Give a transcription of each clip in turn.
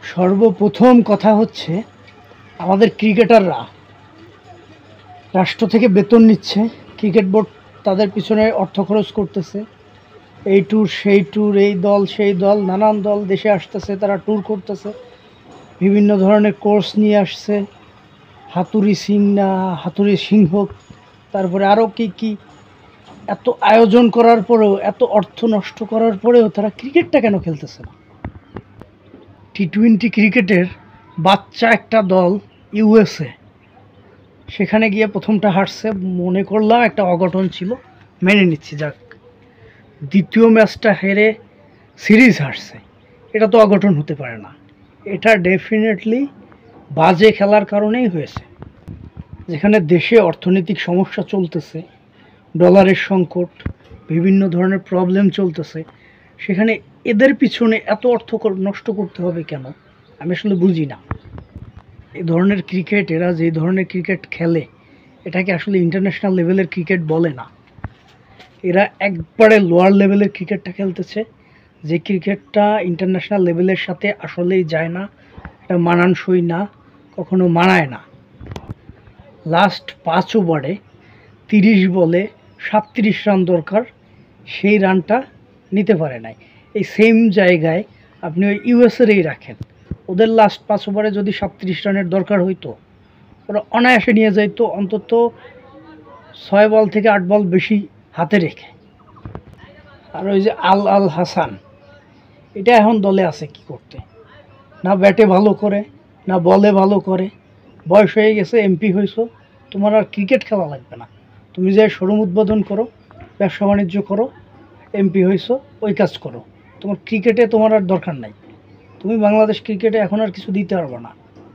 সর্বপ্রথম কথা হচ্ছে আমাদের ক্রিকেটাররা রাষ্ট্র থেকে বেতন নিচ্ছে, ক্রিকেট বোর্ড তাদের পিছনে অর্থ খরচ করতেছে, এই ট্যুর সেই ট্যুর, এই দল সেই দল, নানান দল দেশে আসতেছে, তারা ট্যুর করতেছে, বিভিন্ন ধরনের কোর্স নিয়ে আসছে, হাতুড়ি সিং না হাতুড়ি সিংহ, তারপরে আরও কি কি, এত আয়োজন করার পরেও, এত অর্থ নষ্ট করার পরেও তারা ক্রিকেটটা কেন খেলতেছে না? টি-20 ক্রিকেটের বাচ্চা একটা দল ইউএসএ, সেখানে গিয়ে প্রথমটা হারছে, মনে করলাম একটা অঘটন ছিল, মেনে নিচ্ছি, যাক। দ্বিতীয় ম্যাচটা হেরে সিরিজ হারছে, এটা তো অঘটন হতে পারে না, এটা ডেফিনেটলি বাজে খেলার কারণেই হয়েছে। যেখানে দেশে অর্থনৈতিক সমস্যা চলতেছে, ডলারের সংকট, বিভিন্ন ধরনের প্রবলেম চলতেছে, সেখানে এদের পিছনে এত অর্থ নষ্ট করতে হবে কেন? আমি আসলে বুঝি না। এই ধরনের ক্রিকেট, এরা যে ধরনের ক্রিকেট খেলে, এটাকে আসলে ইন্টারন্যাশনাল লেভেলের ক্রিকেট বলে না। এরা একবারে লোয়ার লেভেলের ক্রিকেটটা খেলতেছে, যে ক্রিকেটটা ইন্টারন্যাশনাল লেভেলের সাথে আসলেই যায় না, এটা মানানসই না, কখনো মানায় না। লাস্ট 5 ওভারে 30 বলে 37 রান দরকার, সেই রানটা নিতে পারে নাই। এই সেম জায়গায় আপনি ওই ইউএসএরই রাখেন, ওদের লাস্ট 5 ওভারে যদি 37 রানের দরকার হইতো, ওরা অনায়াসে নিয়ে যাইতো, অন্তত 6 বল থেকে 8 বল বেশি হাতে রেখে। আর ওই যে আল হাসান, এটা এখন দলে আছে কি করতে? না ব্যাটে ভালো করে, না বলে ভালো করে, বয়স হয়ে গেছে, এমপি হয়েছো, তোমার আর ক্রিকেট খেলা লাগবে না, তুমি যে শোরুম উদ্বোধন করো, ব্যবসা বাণিজ্য করো, এমপি হয়েছো, ওই কাজ করো, তোমার ক্রিকেটে তোমার আর দরকার নাই। তুমি বাংলাদেশ ক্রিকেটে এখন আর কিছু দিতে পারবে না,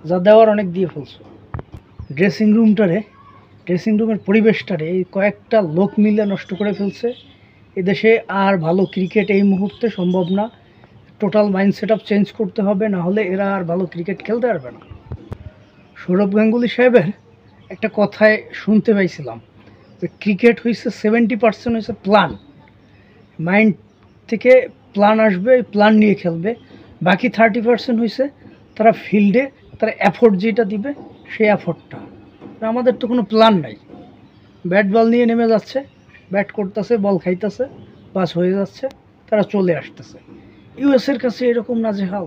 যা দেওয়ার অনেক দিয়ে ফেলছো। ড্রেসিং রুমের পরিবেশটারে এই কয়েকটা লোক মিলে নষ্ট করে ফেলছে। এদেশে আর ভালো ক্রিকেট এই মুহূর্তে সম্ভব না, total mind set up change করতে হবে, না হলে এরা আর ভালো ক্রিকেট খেলতে পারবে না। সৌরভ গাঙ্গুলি সাহেবের একটা কথায় শুনতে পাইছিলাম যে ক্রিকেট হয়েছে 70% হয়েছে প্ল্যান, মাইন্ড থেকে প্ল্যান আসবে, প্ল্যান নিয়ে খেলবে, বাকি 30% হয়েছে তারা ফিল্ডে তারা এফোর্ট যেটা দিবে সেই এফোর্টটা। আমাদের তো কোনো প্ল্যান নাই, ব্যাট বল নিয়ে নেমে যাচ্ছে, ব্যাট করতেছে, বল খাইতেছে, পাস হয়ে যাচ্ছে, তারা চলে আসতেছে। ইউএসের কাছে এরকম নাজেহাল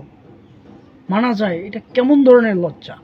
মানা যায়? এটা কেমন ধরনের লজ্জা!